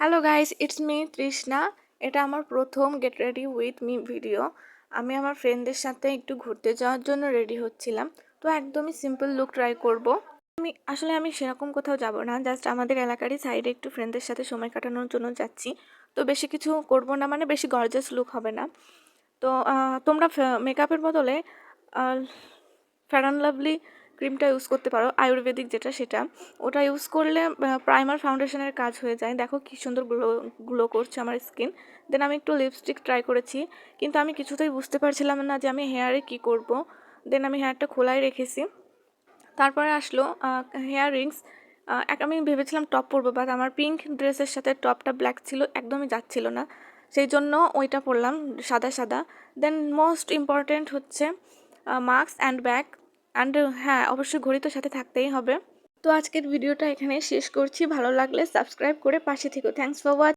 Hello guys, it's me তৃষ্ণা। এটা আমার প্রথম get ready with me video. আমি আমার ফ্রেন্ডদের সাথে একটু ঘুরতে যাওয়ার জন্য রেডি হচ্ছিলাম। তো একদমই সিম্পল লুক ট্রাই করব। আমি সেরকম কোথাও যাব না, জাস্ট আমাদের এলাকারই সাইডে একটু ফ্রেন্ডদের সাথে সময় কাটানোর জন্য যাচ্ছি। তো বেশি কিছু করব না, মানে বেশি গর্জাস লুক হবে না। তো তোমরা মেকআপের বদলে ফেয়ার অ্যান্ড লাভলি ক্রিমটা ইউজ করতে পারো, আয়ুর্বেদিক যেটা সেটা। ওটা ইউজ করলে প্রাইমার ফাউন্ডেশনের কাজ হয়ে যায়। দেখো কি সুন্দর গ্লো গ্লো করছে আমার স্কিন। দেন আমি একটু লিপস্টিক ট্রাই করেছি, কিন্তু আমি কিছুতেই বুঝতে পারছিলাম না যে আমি হেয়ারে কি করব। দেন আমি হেয়ারটা খোলাই রেখেছি। তারপরে আসলো হেয়ার রিংস। আমি ভেবেছিলাম টপ পরবো, বাট আমার পিঙ্ক ড্রেসের সাথে টপটা ব্ল্যাক ছিল, একদমই যাচ্ছিল না। সেই জন্য ওইটা পরলাম, সাদা সাদা। দেন মোস্ট ইম্পর্ট্যান্ট হচ্ছে মাস্ক অ্যান্ড ব্যাগ অ্যান্ড হ্যাঁ, অবশ্যই ঘড়ি তো সাথে থাকতেই হবে। তো আজকের ভিডিওটা এখানে শেষ করছি। ভালো লাগলে সাবস্ক্রাইব করে পাশে থেকো। Thanks for watching.